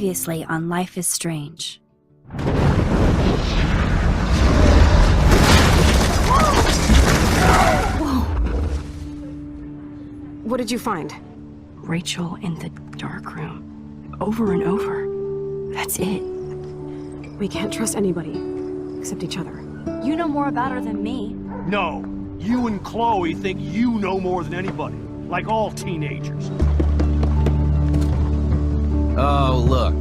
Previously on Life is Strange. Whoa! What did you find? Rachel in the dark room. Over and over. That's it. We can't trust anybody, except each other. You know more about her than me. No. You and Chloe think you know more than anybody. Like all teenagers. Oh, look.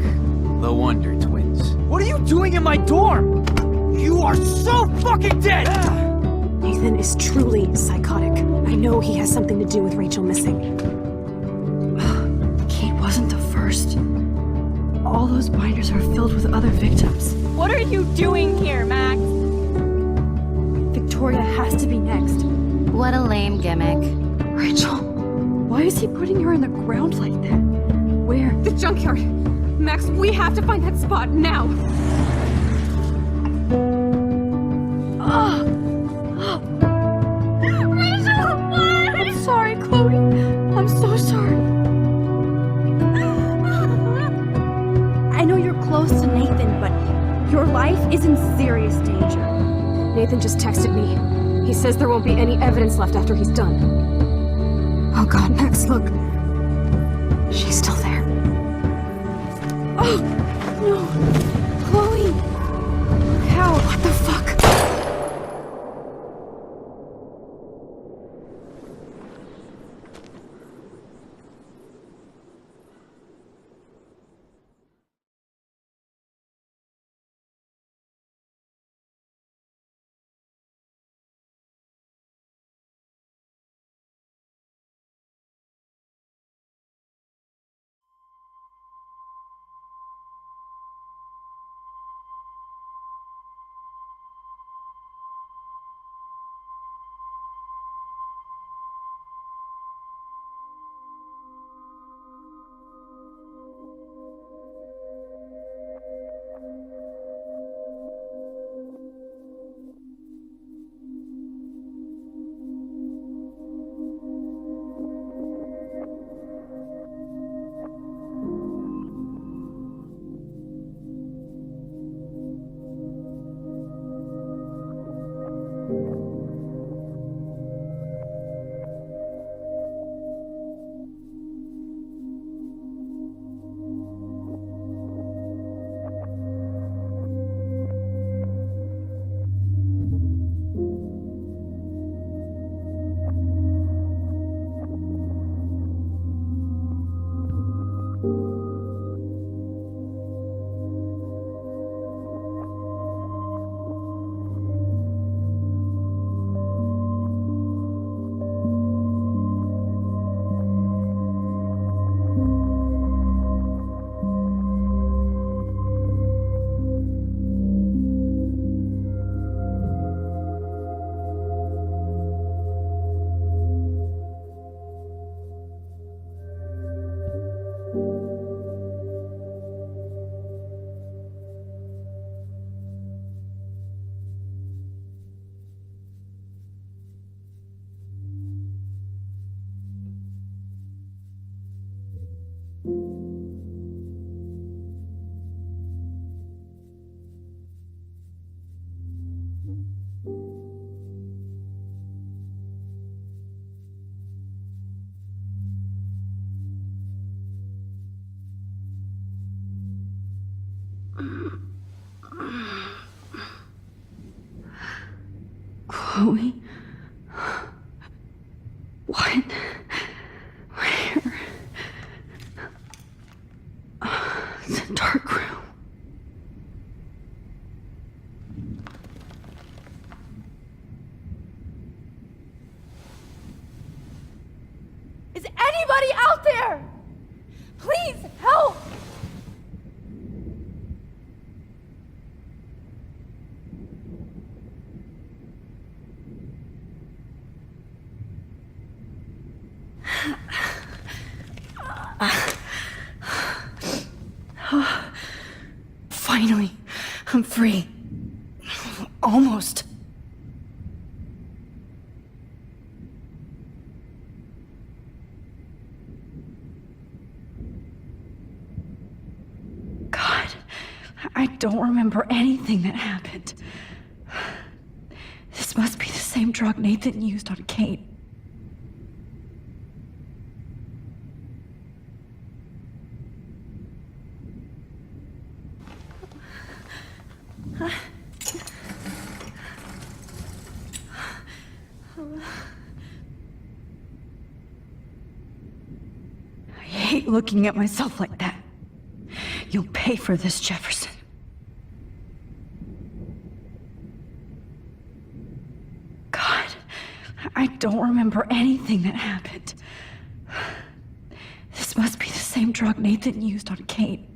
The Wonder Twins. What are you doing in my dorm? You are so fucking dead! Nathan is truly psychotic. I know he has something to do with Rachel missing. Kate wasn't the first. All those binders are filled with other victims. What are you doing here, Max? Victoria has to be next. What a lame gimmick. Rachel, why is he putting her in the ground like that? Where? The junkyard! Max, we have to find that spot now! Rachel! I'm sorry, Chloe. I'm so sorry. I know you're close to Nathan, but your life is in serious danger. Nathan just texted me. He says there won't be any evidence left after he's done. Oh god, Max, look. She's still there. Oh, no. Chloe. How? What the fuck? Chloe? What? Where? It's a dark room. Is anybody out there? Please help! Finally, I'm free. Almost. I don't remember anything that happened. This must be the same drug Nathan used on Kate. I hate looking at myself like that. You'll pay for this, Jefferson. God, I don't remember anything that happened. This must be the same drug Nathan used on Kate.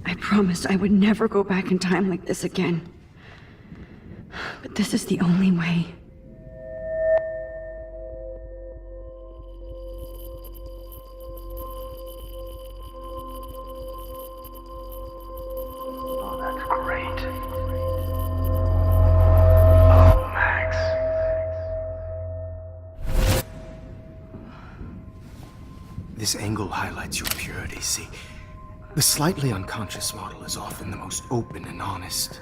I promised I would never go back in time like this again. But this is the only way. Oh, that's great. Oh, Max. This angle highlights your purity, see? The slightly unconscious model is often the most open and honest.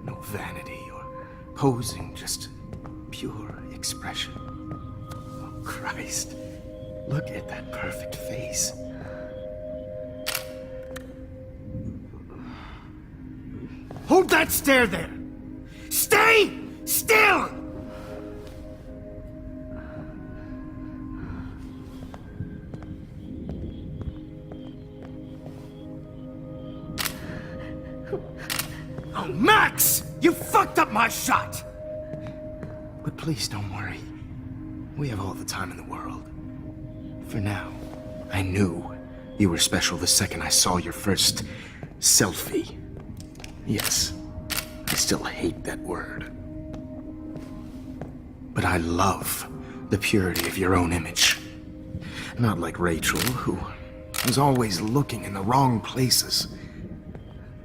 No vanity or posing, just pure expression. Oh, Christ. Look at that perfect face. Hold that stare there! Stay still! Oh, Max! You fucked up my shot! But please don't worry. We have all the time in the world. For now, I knew you were special the second I saw your first selfie. Yes, I still hate that word. But I love the purity of your own image. Not like Rachel, who was always looking in the wrong places.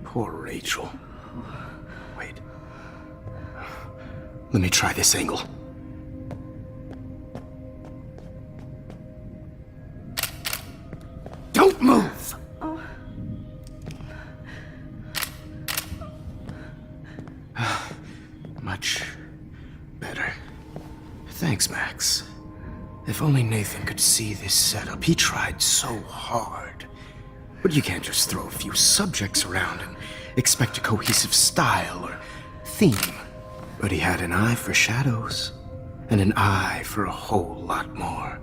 Poor Rachel. Wait. Let me try this angle. Don't move! Much better. Thanks, Max. If only Nathan could see this setup. He tried so hard. But you can't just throw a few subjects around and expect a cohesive style or theme. But he had an eye for shadows, and an eye for a whole lot more,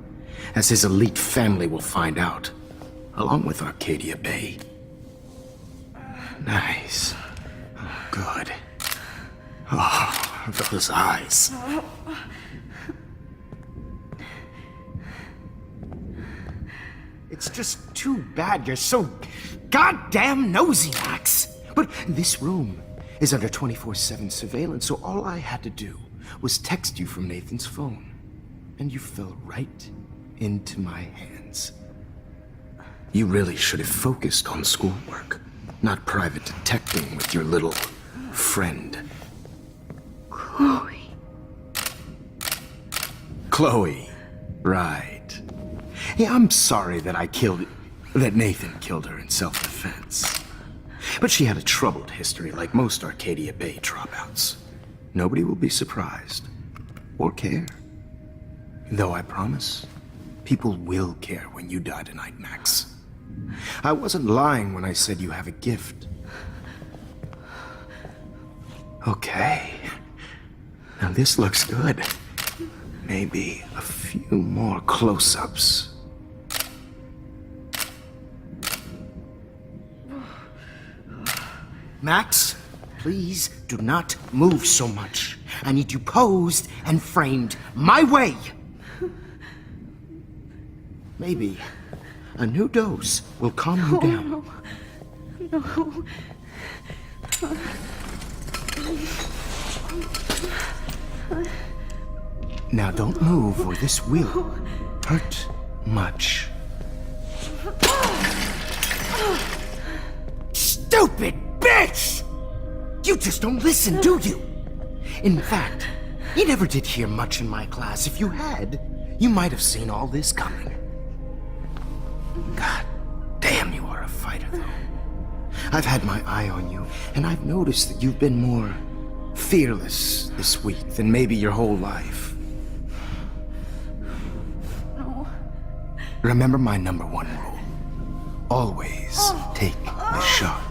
as his elite family will find out, along with Arcadia Bay. Nice. Oh, good. Oh, those eyes. It's just too bad you're so goddamn nosy, Max. But this room is under 24/7 surveillance, so all I had to do was text you from Nathan's phone. And you fell right into my hands. You really should have focused on schoolwork, not private detecting with your little friend. Chloe. Chloe, right. Yeah, I'm sorry that that Nathan killed her in self-defense. But she had a troubled history like most Arcadia Bay dropouts. Nobody will be surprised, or care. Though I promise, people will care when you die tonight, Max. I wasn't lying when I said you have a gift. Okay. Now this looks good. Maybe a few more close-ups. Max, please do not move so much. I need you posed and framed my way. Maybe a new dose will calm you down. No. Now don't move or this will hurt much. Stupid bitch! You just don't listen, do you? In fact, you never did hear much in my class. If you had, you might have seen all this coming. God damn, you are a fighter, though. I've had my eye on you, and I've noticed that you've been more fearless this week than maybe your whole life. No. Remember my number one rule. Always take the shot.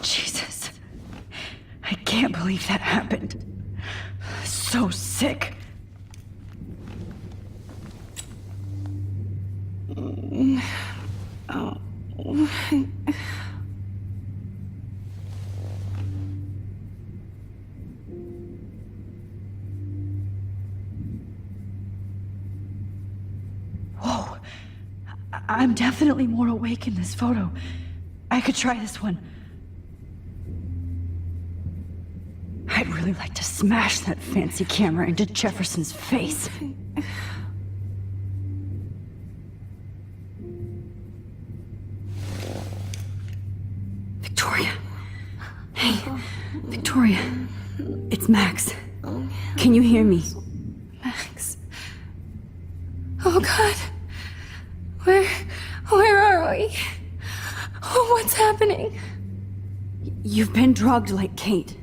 Jesus. I can't believe that happened. So sick. Whoa. I'm definitely more awake in this photo. I could try this one. I'd really like to smash that fancy camera into Jefferson's face. Victoria. Hey, Victoria. It's Max. Can you hear me? Max. Oh God. Where are we? Oh, what's happening? You've been drugged like Kate.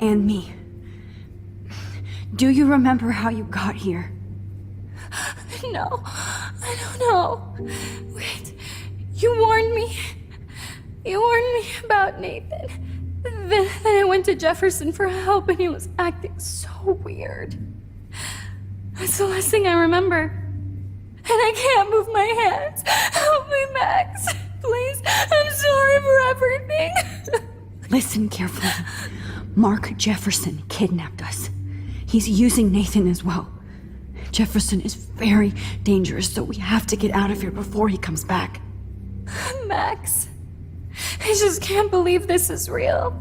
And me. Do you remember how you got here? No, I don't know. Wait, you warned me. You warned me about Nathan. Then I went to Jefferson for help and he was acting so weird. That's the last thing I remember. And I can't move my hands. Help me, Max. Please, I'm sorry for everything. Listen carefully. Mark Jefferson kidnapped us. He's using Nathan as well. Jefferson is very dangerous, so we have to get out of here before he comes back. Max, I just can't believe this is real.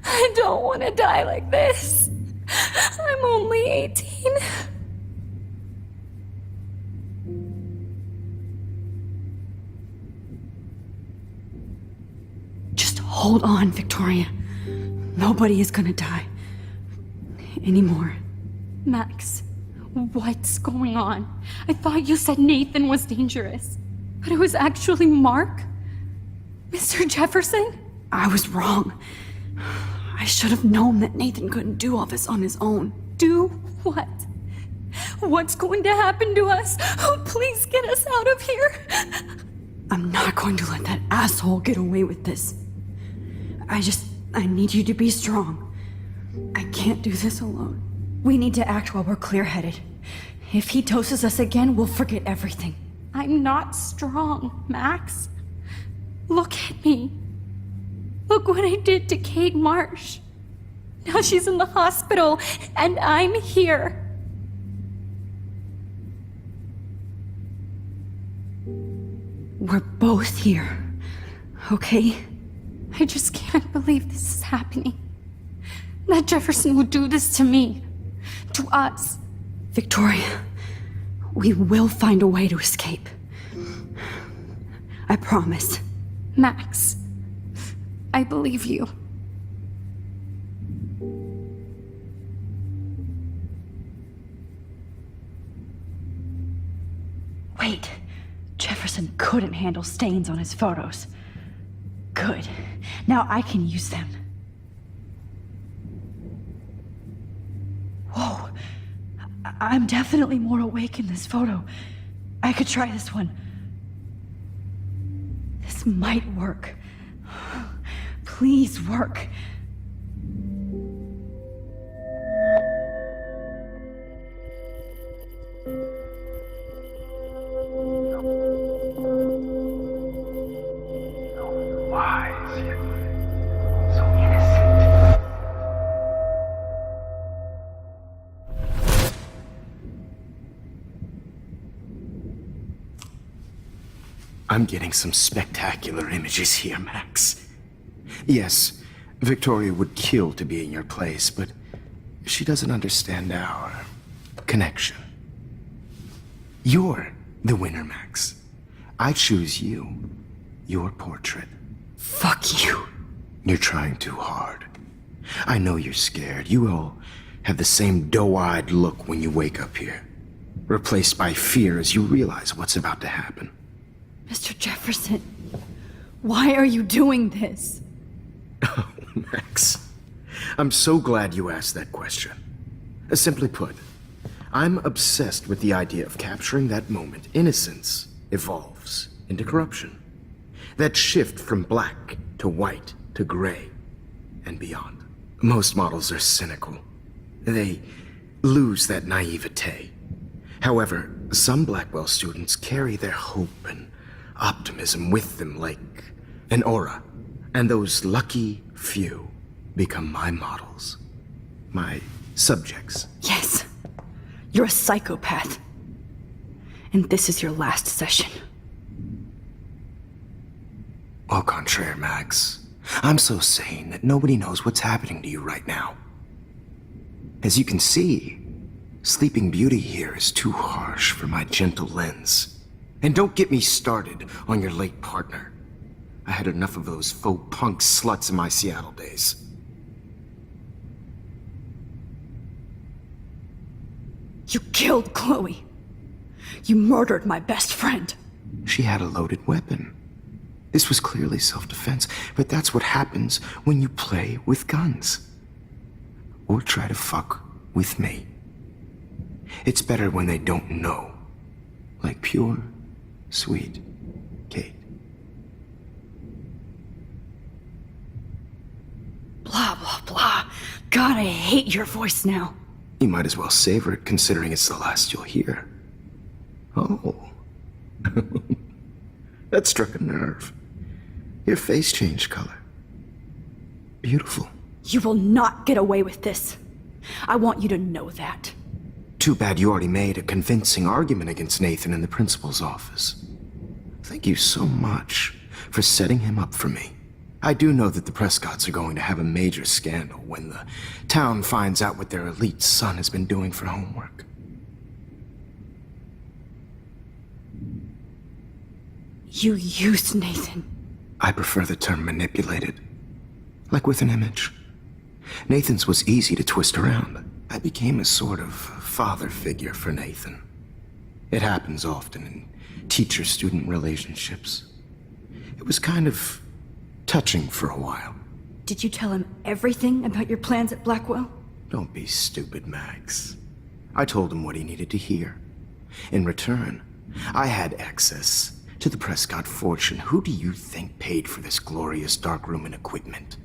I don't want to die like this. I'm only 18. Just hold on, Victoria. Nobody is gonna die. Anymore. Max, what's going on? I thought you said Nathan was dangerous. But it was actually Mark? Mr. Jefferson? I was wrong. I should have known that Nathan couldn't do all this on his own. Do what? What's going to happen to us? Oh, please get us out of here. I'm not going to let that asshole get away with this. I need you to be strong. I can't do this alone. We need to act while we're clear-headed. If he doses us again, we'll forget everything. I'm not strong, Max. Look at me. Look what I did to Kate Marsh. Now she's in the hospital, and I'm here. We're both here, okay? I just can't believe this is happening. That Jefferson would do this to me. To us. Victoria, we will find a way to escape. I promise. Max, I believe you. Wait. Jefferson couldn't handle stains on his photos. Good. Now I can use them. Whoa. I'm definitely more awake in this photo. I could try this one. This might work. Please work. Wise, yet so innocent. I'm getting some spectacular images here, Max. Yes, Victoria would kill to be in your place, but she doesn't understand our connection. You're the winner, Max. I choose you. Your portrait. Fuck you. You're trying too hard. I know you're scared. You all have the same doe-eyed look when you wake up here, replaced by fear as you realize what's about to happen. Mr. Jefferson, why are you doing this? Oh, Max. I'm so glad you asked that question. Simply put, I'm obsessed with the idea of capturing that moment innocence evolves into corruption. That shift from black to white to gray and beyond. Most models are cynical. They lose that naivete. However, some Blackwell students carry their hope and optimism with them like an aura. And those lucky few become my models. My subjects. Yes. You're a psychopath. And this is your last session. Au contraire, Max. I'm so sane that nobody knows what's happening to you right now. As you can see, Sleeping Beauty here is too harsh for my gentle lens. And don't get me started on your late partner. I had enough of those faux punk sluts in my Seattle days. You killed Chloe. You murdered my best friend. She had a loaded weapon. This was clearly self-defense, but that's what happens when you play with guns. Or try to fuck with me. It's better when they don't know. Like pure, sweet Kate. Blah, blah, blah. God, I hate your voice now. You might as well savor it, considering it's the last you'll hear. Oh. That struck a nerve. Your face changed color. Beautiful. You will not get away with this. I want you to know that. Too bad you already made a convincing argument against Nathan in the principal's office. Thank you so much for setting him up for me. I do know that the Prescotts are going to have a major scandal when the town finds out what their elite son has been doing for homework. You used Nathan. I prefer the term manipulated. Like with an image. Nathan's was easy to twist around. I became a sort of father figure for Nathan. It happens often in teacher-student relationships. It was kind of touching for a while. Did you tell him everything about your plans at Blackwell? Don't be stupid, Max. I told him what he needed to hear. In return, I had access to the Prescott fortune. Who do you think paid for this glorious darkroom and equipment?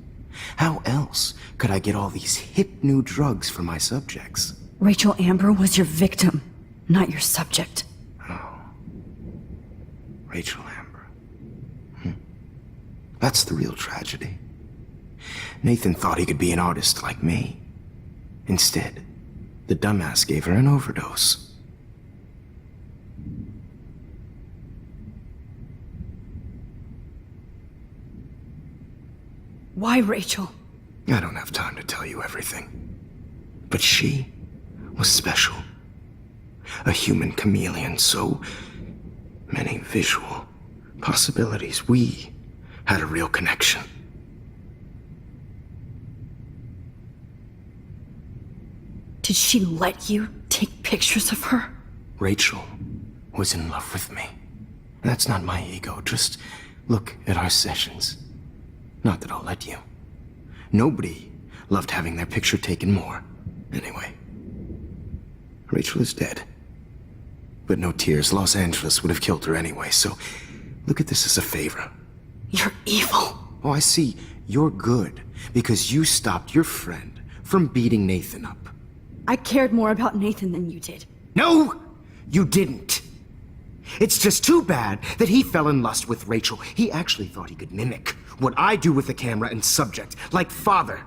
How else could I get all these hip new drugs for my subjects? Rachel Amber was your victim, not your subject. Oh. Rachel Amber. That's the real tragedy. Nathan thought he could be an artist like me. Instead, the dumbass gave her an overdose. Why Rachel? I don't have time to tell you everything. But she was special. A human chameleon, so many visual possibilities. We had a real connection. Did she let you take pictures of her? Rachel was in love with me. That's not my ego. Just look at our sessions. Not that I'll let you. Nobody loved having their picture taken more. Anyway, Rachel is dead. But no tears. Los Angeles would have killed her anyway, so look at this as a favor. You're evil. Oh, I see. You're good because you stopped your friend from beating Nathan up. I cared more about Nathan than you did. No, you didn't. It's just too bad that he fell in lust with Rachel. He actually thought he could mimic what I do with the camera and subject, like father,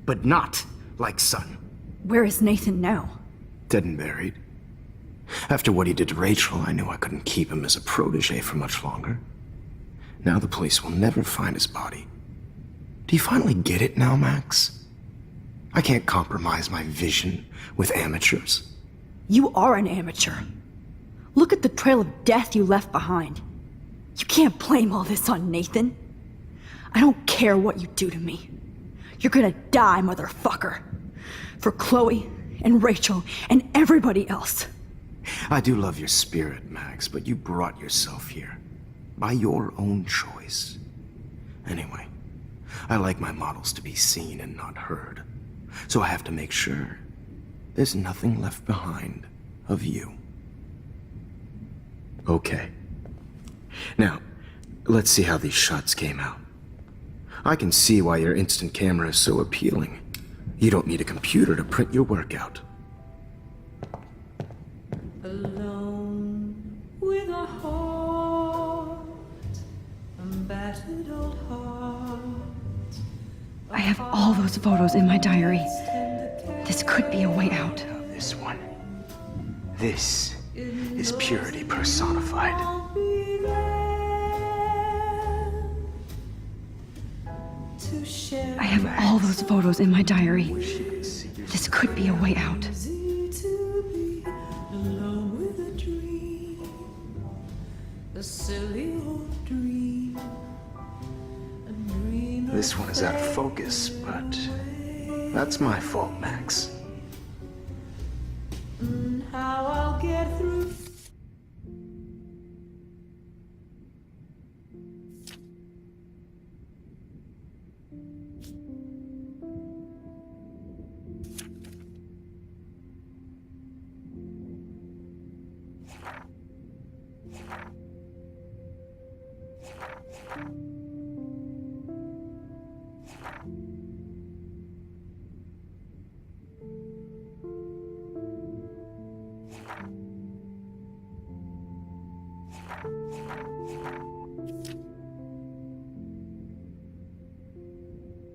but not like son. Where is Nathan now? Dead and buried. After what he did to Rachel, I knew I couldn't keep him as a protege for much longer. Now the police will never find his body. Do you finally get it now, Max? I can't compromise my vision with amateurs. You are an amateur. Look at the trail of death you left behind. You can't blame all this on Nathan. I don't care what you do to me. You're gonna die, motherfucker. For Chloe and Rachel and everybody else. I do love your spirit, Max, but you brought yourself here. By your own choice. Anyway, I like my models to be seen and not heard. So I have to make sure there's nothing left behind of you. Okay. Now, let's see how these shots came out. I can see why your instant camera is so appealing. You don't need a computer to print your work out. Alone with a heart, a battered old heart. I have all those photos in my diary. This could be a way out. This one. This is purity personified. I'll be there to share. I have all those photos in my diary. Wish you could see This could be a way out. Easy to be alone with a dream, a silly old dream, a dream. This one is out of focus, but that's my fault, Max. How I'll get through.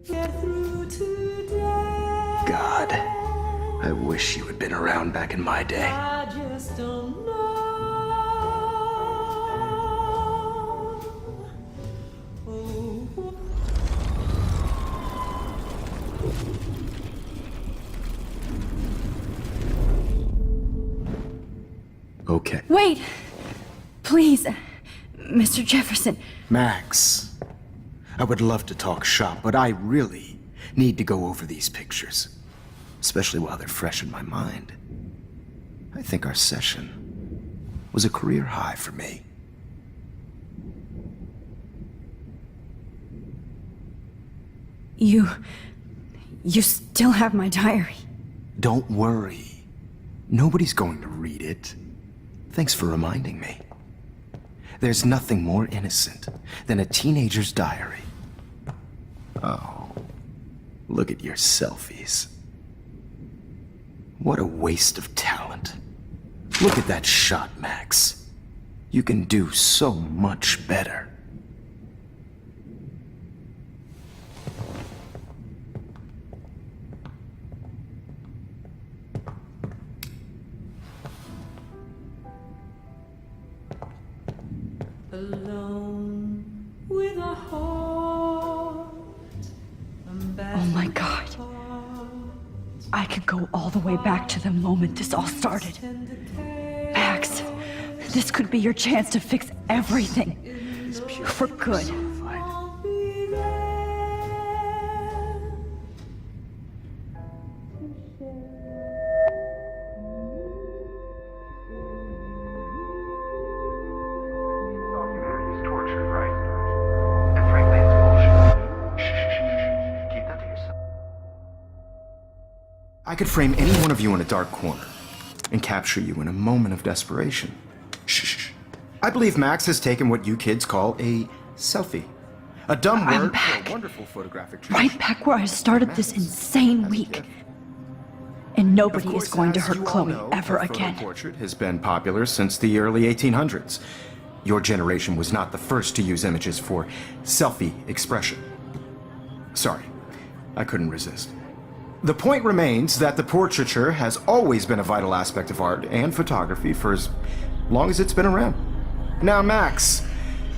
Get through today. God, I wish you had been around back in my day. I just don't know. Oh. Okay. Wait! Please, Mr. Jefferson. Max, I would love to talk shop, but I really need to go over these pictures. Especially while they're fresh in my mind. I think our session was a career high for me. You still have my diary. Don't worry. Nobody's going to read it. Thanks for reminding me. There's nothing more innocent than a teenager's diary. Oh, look at your selfies. What a waste of talent. Look at that shot, Max. You can do so much better. Alone with a heart. Oh my God. I could go all the way back to the moment this all started. Max, this could be your chance to fix everything. For good. I'll be there. Humanity is tortured, right? And frankly, it's bullshit. Shh. Keep that to yourself. I could frame any one of you in a dark corner and capture you in a moment of desperation. Shh. I believe Max has taken what you kids call a selfie. A dumb I'm word back. for a wonderful photographic tradition. Right back where I started this insane week. And Of nobody course, is going to as hurt you all Chloe know, ever the photo again. portrait has been popular since the early 1800s. Your generation was not the first to use images for selfie expression. Sorry, I couldn't resist. The point remains that the portraiture has always been a vital aspect of art and photography for as long as it's been around. Now, Max,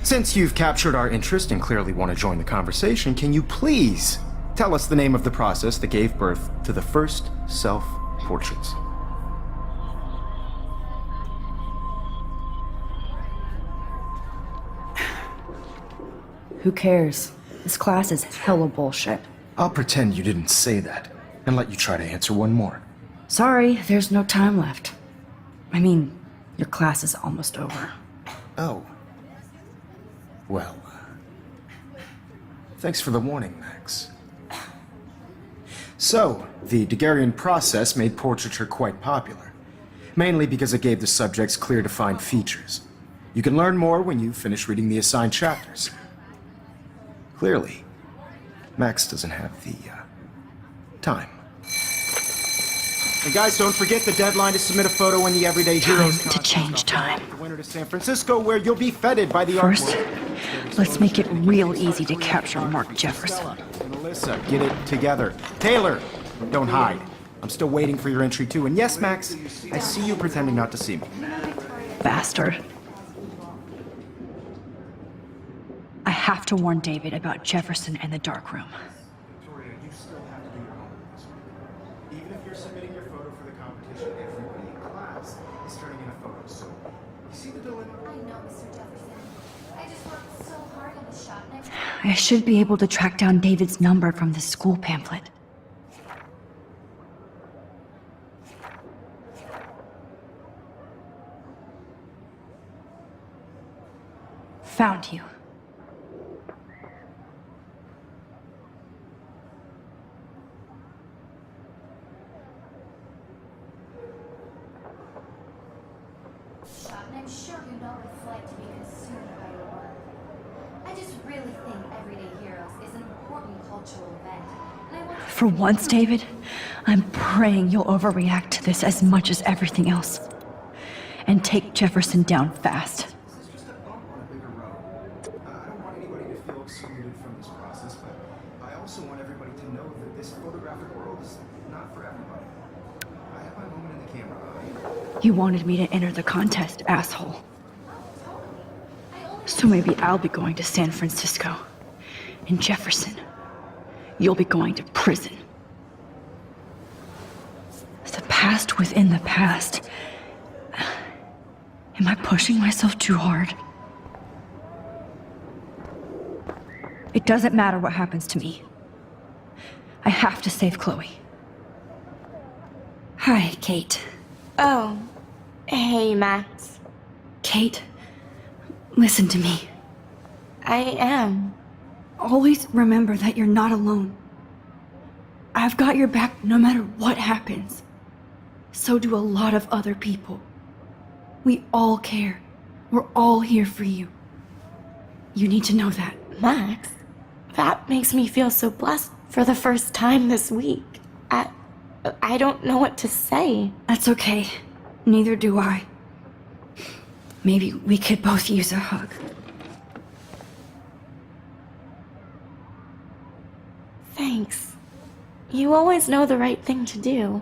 Since you've captured our interest and clearly want to join the conversation, can you please tell us the name of the process that gave birth to the first self-portraits? Who cares? This class is hella bullshit. I'll pretend you didn't say that and let you try to answer one more. Sorry, there's no time left. I mean, your class is almost over. Oh. Well, thanks for the warning, Max. So, the Daguerrean process made portraiture quite popular, mainly because it gave the subjects clear defined features. You can learn more when you finish reading the assigned chapters. Clearly, Max doesn't have the, time. And guys, don't forget the deadline to submit a photo in the Everyday Heroes Time to change time. The winner to San Francisco, where you'll be feted by the First, art world. let's make it real easy to capture Mark Jefferson. And Alyssa, get it together. Taylor, don't hide. I'm still waiting for your entry too. And yes, Max, I see you pretending not to see me. Bastard. I have to warn David about Jefferson and the dark room. Victoria, you still have to do your homework. Even if you're submitting your photo for the competition, everybody in class is turning in a photo. So, you see the dilemma? I know, Mr. Jefferson. I just worked so hard on the shot next I should be able to track down David's number from the school pamphlet. Found you. shot, and I'm sure you know what it's like to be consumed by your work. I just really think Everyday Heroes is an important cultural event, and I want to... For once, David, I'm praying you'll overreact to this as much as everything else. And take Jefferson down fast. This is just a bump on a bigger road. I don't want anybody to feel excluded from this process, but I also want everybody to know that this photographic world is not for everybody. I have my moment in the camera. You wanted me to enter the contest, asshole. So maybe I'll be going to San Francisco. And Jefferson, you'll be going to prison. The past within the past. Am I pushing myself too hard? It doesn't matter what happens to me. I have to save Chloe. Hi, Kate. Oh, hey, Max. Kate, listen to me. I am. Always remember that you're not alone. I've got your back no matter what happens. So do a lot of other people. We all care. We're all here for you. You need to know that. Max, that makes me feel so blessed for the first time this week. I don't know what to say. That's okay. Neither do I. Maybe we could both use a hug. Thanks. You always know the right thing to do.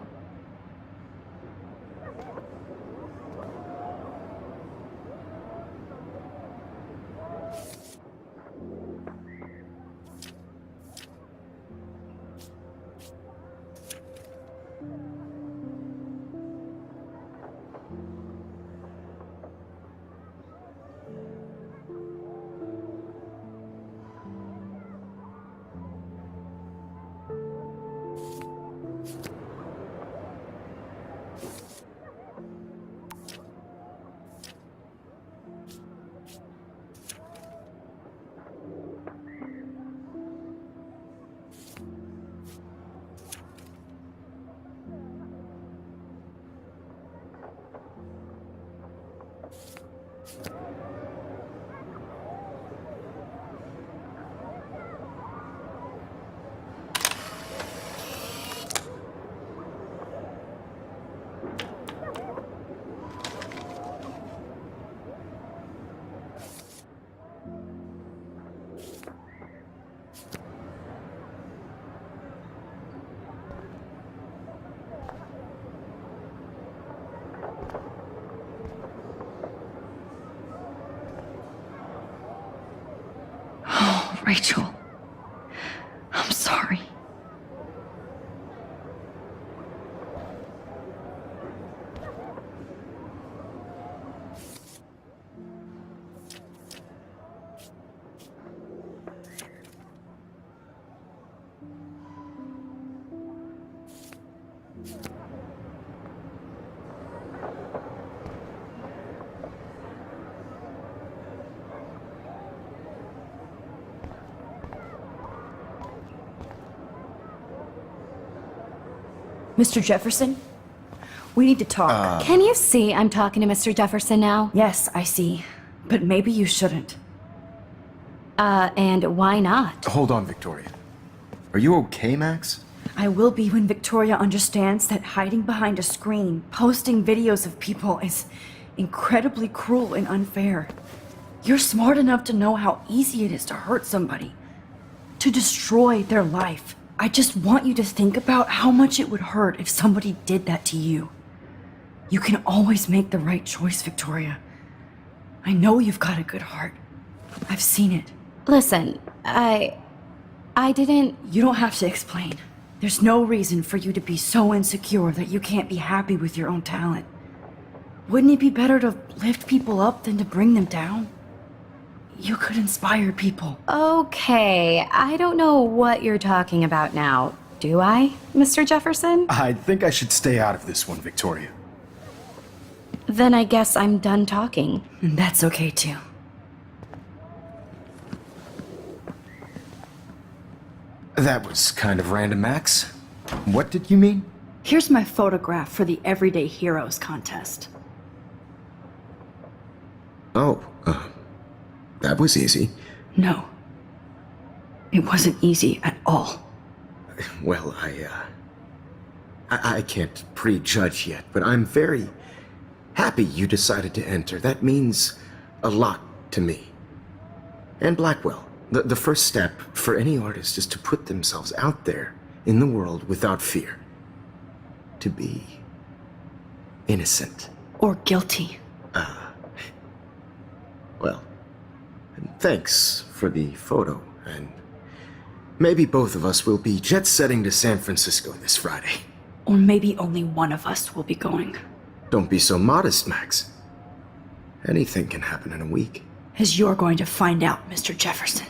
Rachel, I'm sorry. Mr. Jefferson? We need to talk. Can you see I'm talking to Mr. Jefferson now? Yes, I see. But maybe you shouldn't. And why not? Hold on, Victoria. Are you okay, Max? I will be when Victoria understands that hiding behind a screen, posting videos of people is incredibly cruel and unfair. You're smart enough to know how easy it is to hurt somebody, to destroy their life. I just want you to think about how much it would hurt if somebody did that to you. You can always make the right choice, Victoria. I know you've got a good heart. I've seen it. Listen, I didn't... You don't have to explain. There's no reason for you to be so insecure that you can't be happy with your own talent. Wouldn't it be better to lift people up than to bring them down? You could inspire people. Okay, I don't know what you're talking about now, do I, Mr. Jefferson? I think I should stay out of this one, Victoria. Then I guess I'm done talking. And that's okay too. That was kind of random, Max. What did you mean? Here's my photograph for the Everyday Heroes contest. Oh, that was easy. No. It wasn't easy at all. Well, I can't prejudge yet, but I'm very happy you decided to enter. That means a lot to me. And Blackwell. The first step for any artist is to put themselves out there in the world without fear. To be innocent. Or guilty. Well, thanks for the photo, and maybe both of us will be jet-setting to San Francisco this Friday. Or maybe only one of us will be going. Don't be so modest, Max. Anything can happen in a week. As you're going to find out, Mr. Jefferson.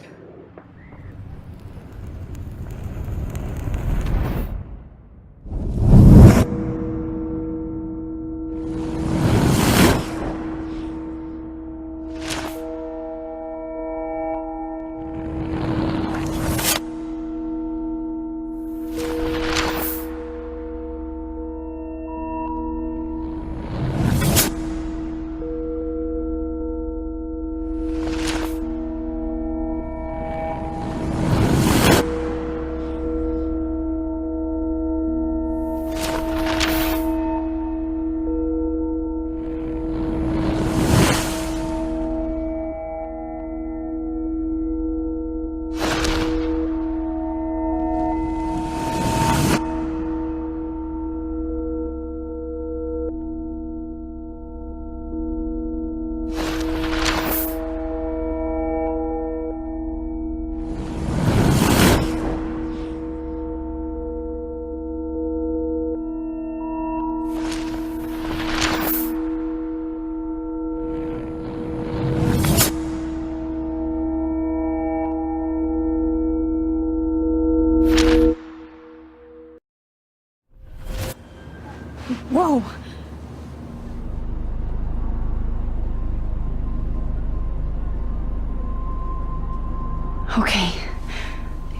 Whoa! Okay.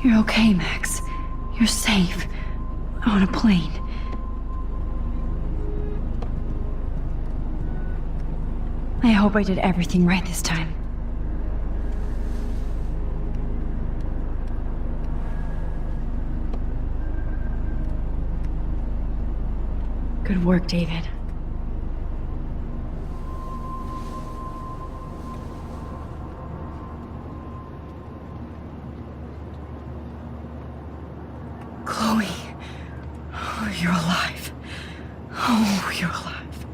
You're okay, Max. You're safe. On a plane. I hope I did everything right this time. Good work, David. Chloe. Oh, you're alive. Oh, you're alive.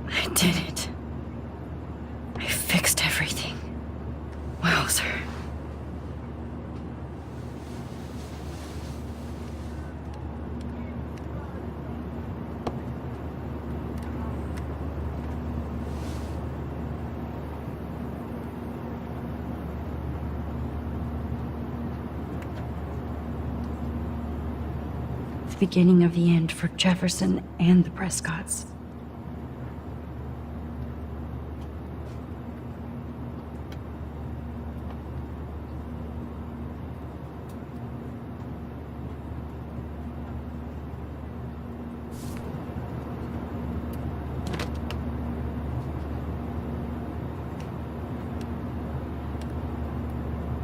I did it. I fixed everything. Wowzer. beginning of the end for Jefferson and the Prescotts.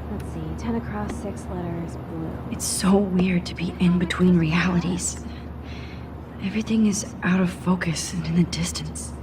Let's see, 10 across, 6 letters, blue. It's so weird to be in between realities. Everything is out of focus and in the distance.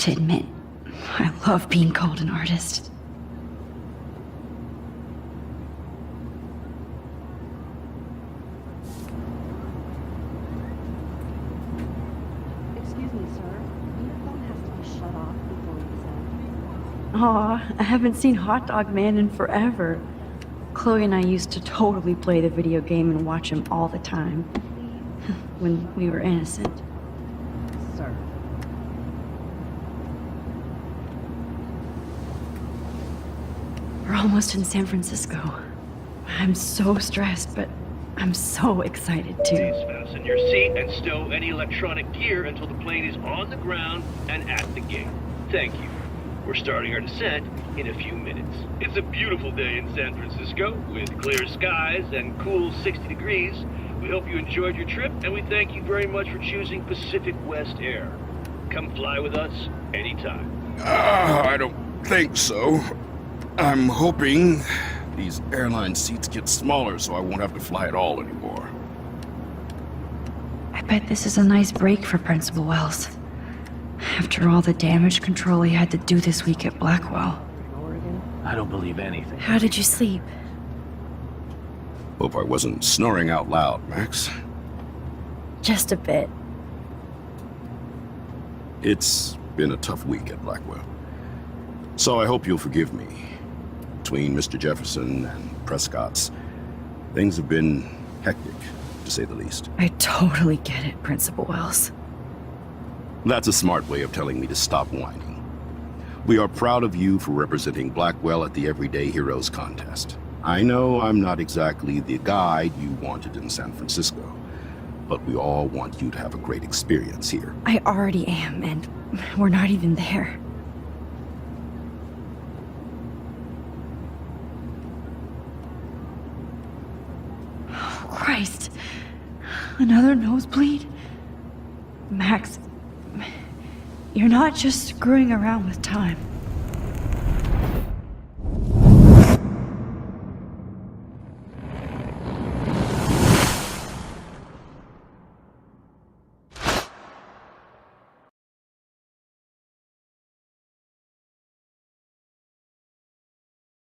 To admit, I love being called an artist. Excuse me, sir. Your phone has to be shut off before we send. Aw, I haven't seen Hot Dog Man in forever. Chloe and I used to totally play the video game and watch him all the time. When we were innocent. Sir. We're almost in San Francisco. I'm so stressed, but I'm so excited too. Please fasten your seat and stow any electronic gear until the plane is on the ground and at the gate. Thank you. We're starting our descent in a few minutes. It's a beautiful day in San Francisco with clear skies and cool 60 degrees. We hope you enjoyed your trip, and we thank you very much for choosing Pacific West Air. Come fly with us anytime. I don't think so. I'm hoping these airline seats get smaller so I won't have to fly at all anymore. I bet this is a nice break for Principal Wells. After all the damage control he had to do this week at Blackwell. I don't believe anything. How did you sleep? Hope I wasn't snoring out loud, Max. Just a bit. It's been a tough week at Blackwell. So I hope you'll forgive me. Between Mr. Jefferson and Prescott's, things have been hectic, to say the least. I totally get it, Principal Wells. That's a smart way of telling me to stop whining. We are proud of you for representing Blackwell at the Everyday Heroes contest. I know I'm not exactly the guide you wanted in San Francisco, but we all want you to have a great experience here. I already am, and we're not even there. Oh, Christ. Another nosebleed? Max, you're not just screwing around with time.